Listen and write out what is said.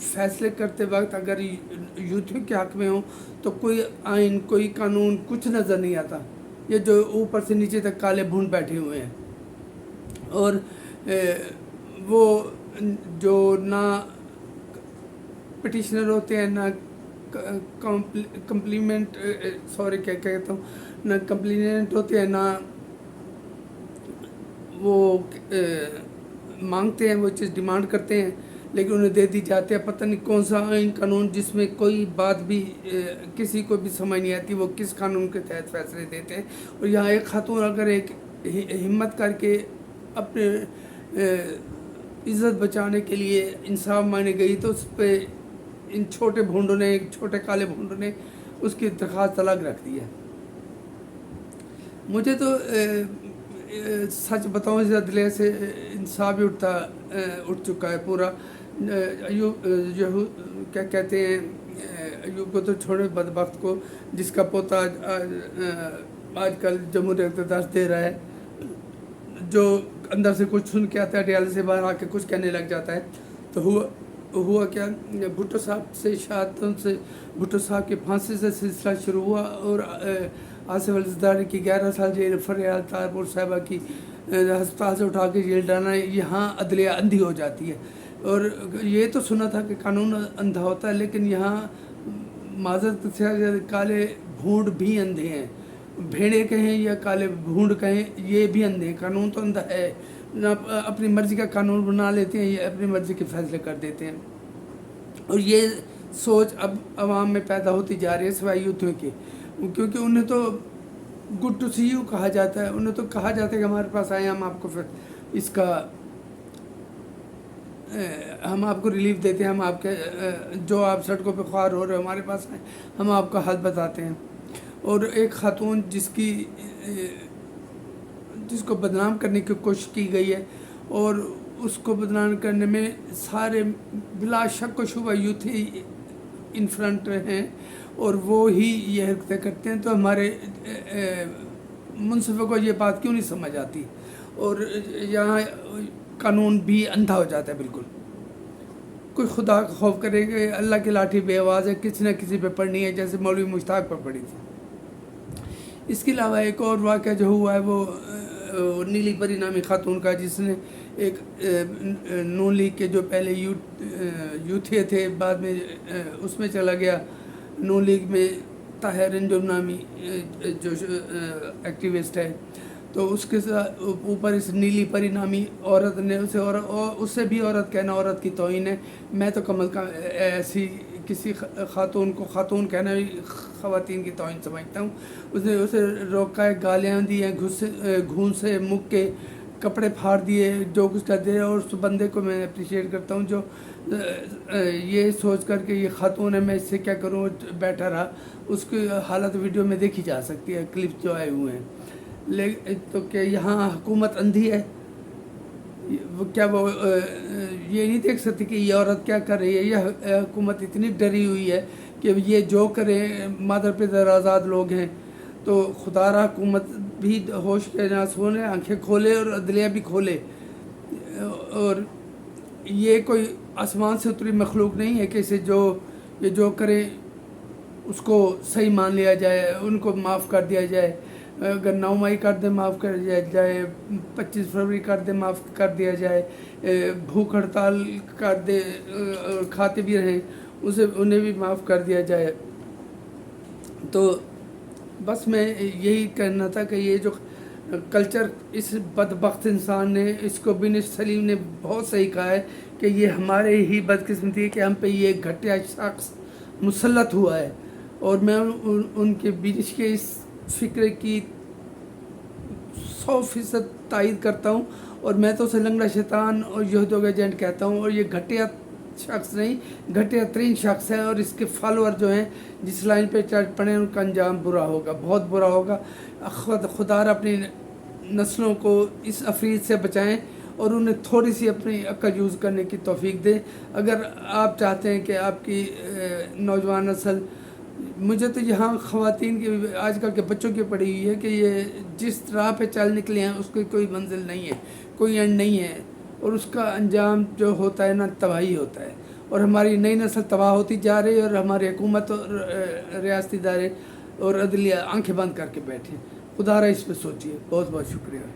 فیصلے کرتے وقت اگر یوتھیوں کے حق میں ہوں تو کوئی آئین کوئی قانون کچھ نظر نہیں آتا، یہ جو اوپر سے نیچے تک کالے بھون بیٹھے ہوئے ہیں، اور وہ جو نہ پٹیشنر ہوتے ہیں، نہ کمپلیمنٹ کیا کہتا ہوں، نہ کمپلیننٹ ہوتے ہیں، نہ وہ مانگتے ہیں، وہ چیز ڈیمانڈ کرتے ہیں لیکن انہیں دے دی جاتے ہیں۔ پتہ نہیں کون سا آئین قانون جس میں کوئی بات بھی کسی کو بھی سمجھ نہیں آتی، وہ کس قانون کے تحت فیصلے دیتے ہیں۔ اور یہاں ایک خاتون اگر ایک ہمت کر کے اپنے عزت بچانے کے لیے انصاف مانگنے گئی تو اس پہ ان چھوٹے بھونڈوں نے، چھوٹے کالے بھونڈوں نے اس کی درخواست الگ رکھ دی ہے۔ مجھے تو سچ بتاؤں اس عدلیہ سے انصاف ہی اٹھ چکا ہے پورا۔ کیا کہتے ہیں، ایوب کو تو چھوڑے، بدبخت کو، جس کا پوتا آج کل جمہوری اقتدار دے رہا ہے، جو اندر سے کچھ سن کے آتا ہے، ڈیال سے باہر آ کے کچھ کہنے لگ جاتا ہے۔ تو ہوا کیا، بھٹو صاحب سے شہادتوں سے، بھٹو صاحب کی پھانسی سے سلسلہ شروع ہوا، اور آصف الزرداری کی 11 سال جیل، فریال طاہرپور صاحبہ کی ہسپتال سے اٹھا کے جیل ڈالنا، یہاں عدلیہ اندھی ہو جاتی ہے۔ اور یہ تو سنا تھا کہ قانون اندھا ہوتا ہے، لیکن یہاں معذرت سے کالے بھونڈ بھی اندھے ہیں، بھیڑے کہیں یا کالے بھونڈ کہیں، یہ بھی اندھے ہیں۔ قانون تو اندھا ہے، نہ اپنی مرضی کا قانون بنا لیتے ہیں یا اپنی مرضی کے فیصلے کر دیتے ہیں۔ اور یہ سوچ اب عوام میں پیدا ہوتی جا رہی ہے، سوائے یوتھوں کی، کیونکہ انہیں تو گڈ ٹو سی یو کہا جاتا ہے، انہیں تو کہا جاتا ہے کہ ہمارے پاس آئے، ہم آپ کو اس کا ہم آپ کو ریلیف دیتے ہیں، ہم آپ کے جو آپ سڑکوں پہ خوار ہو رہے ہو ہمارے پاس آئے، ہم آپ کا حل بتاتے ہیں۔ اور ایک خاتون جس کو بدنام کرنے کی کوشش کی گئی ہے، اور اس کو بدنام کرنے میں سارے بلا شک و شبہ یوتھ ہی ان فرنٹ ہیں، اور وہ ہی یہ حرکتیں کرتے ہیں۔ تو ہمارے منصفوں کو یہ بات کیوں نہیں سمجھ آتی، اور یہاں قانون بھی اندھا ہو جاتا ہے بالکل۔ کوئی خدا کا خوف کرے کہ اللہ کی لاٹھی بے آواز ہے، کسی نہ کسی پہ پڑنی ہے، جیسے مولوی مشتاق پر پڑی تھی۔ اس کے علاوہ ایک اور واقعہ جو ہوا ہے وہ نیلی پری نامی خاتون کا، جس نے ایک نون لیگ کے جو پہلے یوتھیے تھے، بعد میں اس میں چلا گیا نون لیگ میں، طاہر انجم نامی جو ایکٹیوسٹ ہے، تو اس کے ساتھ اوپر اس نیلی پری نامی عورت نے اس سے بھی عورت کہنا عورت کی توہین ہے۔ میں تو کم از کم ایسی کسی خاتون کو خاتون کہنا بھی خواتین کی توہین سمجھتا ہوں۔ اس نے اسے روکا ہے، گالیاں دی ہیں، گھون سے مک کے کپڑے پھاڑ دیے، جو کچھ کر دیا۔ اور اس بندے کو میں اپریشیٹ کرتا ہوں جو یہ سوچ کر کہ یہ خاتون ہے، میں اس سے کیا کروں، بیٹھا رہا۔ اس کی حالت ویڈیو میں دیکھی جا سکتی ہے، کلپس جو آئے ہوئے ہیں۔ تو کہ یہاں حکومت اندھی ہے، کیا وہ یہ نہیں دیکھ سکتی کہ یہ عورت کیا کر رہی ہے؟ یہ حکومت اتنی ڈری ہوئی ہے کہ یہ جو کریں، مادر پدر آزاد لوگ ہیں، تو خدا را حکومت بھی ہوش کے نہ سونے، آنکھیں کھولے اور عدلیہ بھی کھولے۔ اور یہ کوئی آسمان سے اتری مخلوق نہیں ہے کہ اسے یہ جو کریں اس کو صحیح مان لیا جائے، ان کو معاف کر دیا جائے۔ اگر 9 مئی کر دے معاف کر دیا جائے، 25 فروری کر دے معاف کر دیا جائے، بھوک ہڑتال کر دے کھاتے بھی رہیں انہیں بھی معاف کر دیا جائے۔ تو بس میں یہی کہنا تھا کہ یہ جو کلچر اس بدبخت انسان نے، اس کو بن سلیم نے بہت صحیح کہا ہے کہ یہ ہمارے ہی بدقسمتی ہے کہ ہم پہ یہ گھٹیا شخص مسلط ہوا ہے۔ اور میں ان کے بینش کے اس فکر کی 100% تائید کرتا ہوں، اور میں تو اسے لنگڑا شیطان اور یہودیوں کا ایجنٹ کہتا ہوں۔ اور یہ گھٹیا شخص نہیں، گھٹیا ترین شخص ہے، اور اس کے فالوور جو ہیں جس لائن پہ چل پڑے ان کا انجام برا ہوگا، بہت برا ہوگا۔ خدا اپنی نسلوں کو اس افرید سے بچائیں اور انہیں تھوڑی سی اپنی عقل یوز کرنے کی توفیق دیں۔ اگر آپ چاہتے ہیں کہ آپ کی نوجوان نسل، مجھے تو یہاں خواتین کی، آج کل کے بچوں کی پڑی ہوئی ہے کہ یہ جس راہ پہ چل نکلے ہیں اس کی کوئی منزل نہیں ہے، کوئی اینڈ نہیں ہے، اور اس کا انجام جو ہوتا ہے نا تباہی ہوتا ہے۔ اور ہماری نئی نسل تباہ ہوتی جا رہی ہے، اور ہماری حکومت اور ریاستی ادارے اور عدلیہ آنکھیں بند کر کے بیٹھے. خدا را اس پہ سوچیے. بہت بہت شکریہ.